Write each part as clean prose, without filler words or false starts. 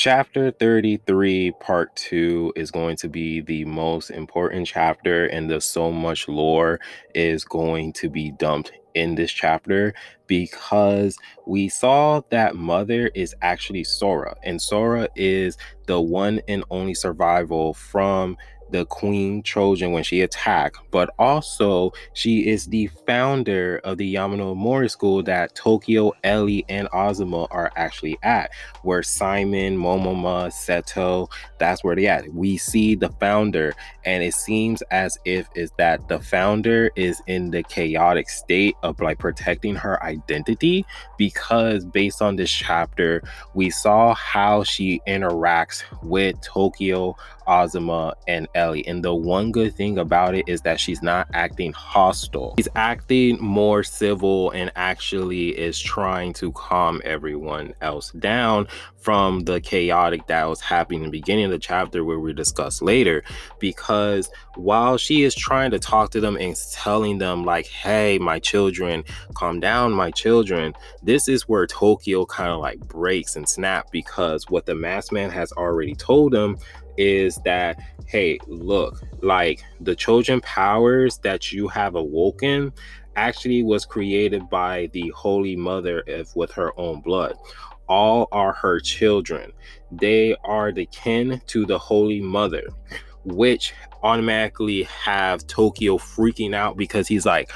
Chapter 33, Part 2 is going to be the most important chapter, and there's so much lore is going to be dumped in this chapter because we saw that Mother is actually Sora, and Sora is the one and only survival from the Queen Choujin when she attacked, but also she is the founder of the Yamano Mori School that Tokyo, Ellie, and Azuma are actually at, where Simon, Momoma, Seto, that's where they at. We see the founder, and it seems as if is that the founder is in the chaotic state of like protecting her identity, because based on this chapter, we saw how she interacts with Tokyo, Azuma, and Ellie. And the one good thing about it is that she's not acting hostile. She's acting more civil and actually is trying to calm everyone else down from the chaotic that was happening in the beginning of the chapter, where we discuss later. Because while she is trying to talk to them and telling them like, hey, my children, calm down, my children, this is where Tokyo kind of like breaks and snaps, because what the masked man has already told them is that, hey, look, like the Choujin powers that you have awoken actually was created by the Holy Mother with her own blood. All are her children. They are the kin to the Holy Mother, which automatically have Tokyo freaking out, because he's like,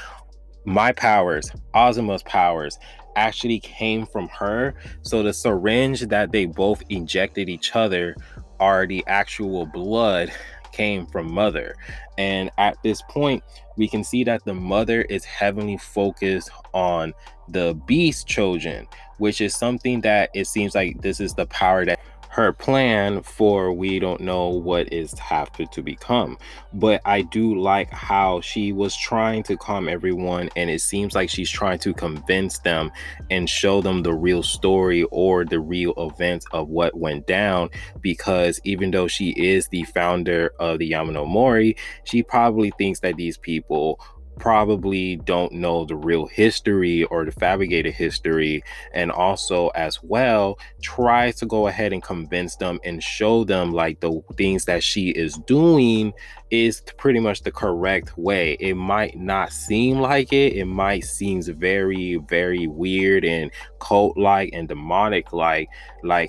my powers, Azuma's powers, actually came from her. So the syringe that they both injected each other are the actual blood came from Mother. And at this point, we can see that the Mother is heavily focused on the Beast Choujin, which is something that it seems like this is the power that her plan for, we don't know what is have to become. But I do like how she was trying to calm everyone, and it seems like she's trying to convince them and show them the real story or the real events of what went down, because even though she is the founder of the Yamano Mori, she probably thinks that these people probably don't know the real history or the fabricated history, and also as well tries to go ahead and convince them and show them like the things that she is doing is pretty much the correct way. It might not seem like it might seem very, very weird and cult like and demonic like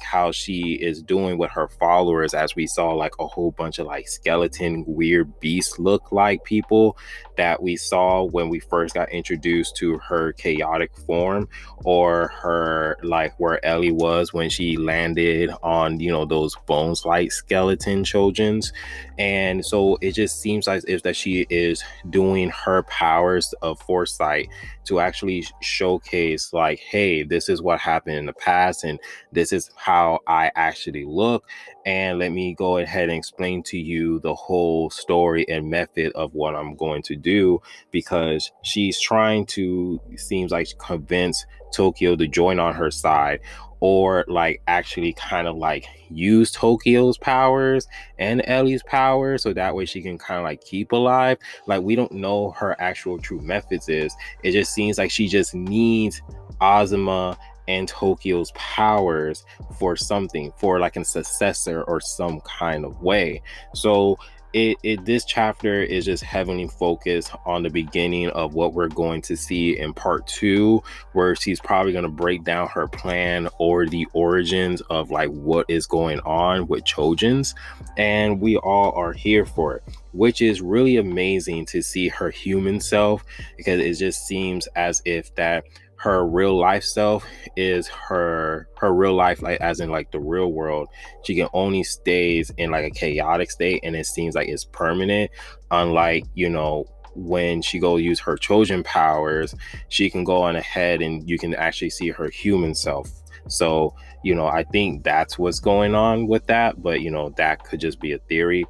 how she is doing with her followers, as we saw like a whole bunch of like skeleton weird beast look like people that we saw when we first got introduced to her chaotic form, or her like where Ellie was when she landed on, you know, those bones like skeleton Choujins. And so it just seems like if that she is doing her powers of foresight to actually showcase like, hey, this is what happened in the past, and this is how I actually look, and let me go ahead and explain to you the whole story and method of what I'm going to do, because she's trying to, seems like, convince Tokyo to join on her side, or like actually kind of like use Tokyo's powers and Ellie's powers so that way she can kind of like keep alive. Like, we don't know her actual true methods is. It just seems like she just needs Azuma and Tokyo's powers for something, for like a successor or some kind of way. So this chapter is just heavily focused on the beginning of what we're going to see in part 2, where she's probably going to break down her plan or the origins of like what is going on with Choujins, and we all are here for it, which is really amazing to see her human self, because it just seems as if that her real life self is her real life, like as in like the real world. She can only stays in like a chaotic state, and it seems like it's permanent, unlike, you know, when she go use her Choujin powers, she can go on ahead and you can actually see her human self. So, you know, I think that's what's going on with that, but you know, that could just be a theory.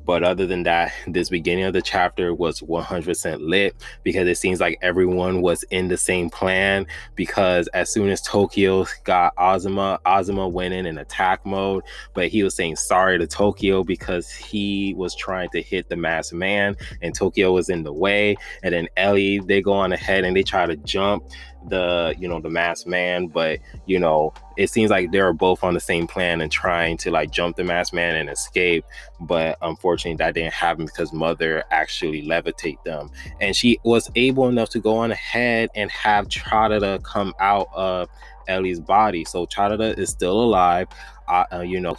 But other than that, this beginning of the chapter was 100% lit, because it seems like everyone was in the same plan. Because as soon as Tokyo got Azuma went in attack mode, but he was saying sorry to Tokyo because he was trying to hit the masked man and Tokyo was in the way. And then Ellie, they go on ahead and they try to jump the masked man, but it seems like they're both on the same plan and trying to like jump the masked man and escape. But unfortunately that didn't happen because Mother actually levitate them, and she was able enough to go on ahead and have Chadada come out of Ellie's body. So Chadada is still alive.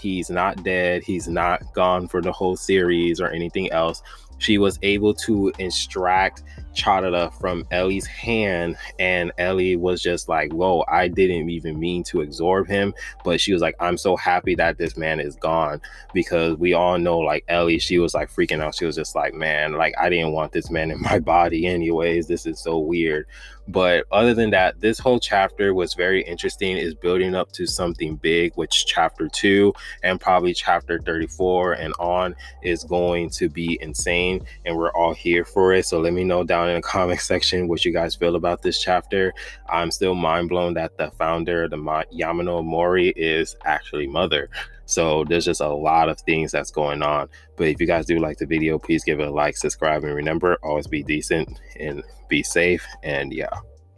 He's not dead. He's not gone for the whole series or anything else. She was able to extract Chadada from Ellie's hand, and Ellie was just like, whoa, I didn't even mean to absorb him. But she was like, I'm so happy that this man is gone, because we all know, like, Ellie, she was like freaking out. She was just like, man, like, I didn't want this man in my body anyways. This is so weird. But other than that, this whole chapter was very interesting. It's building up to something big, which chapter 2 and probably chapter 34 and on is going to be insane, and we're all here for it. So let me know down in the comment section what you guys feel about this chapter. I'm still mind blown that the founder, the Yamano Mori, is actually Mother. So there's just a lot of things that's going on. But if you guys do like the video, please give it a like, subscribe, and remember, always be decent and be safe. And yeah.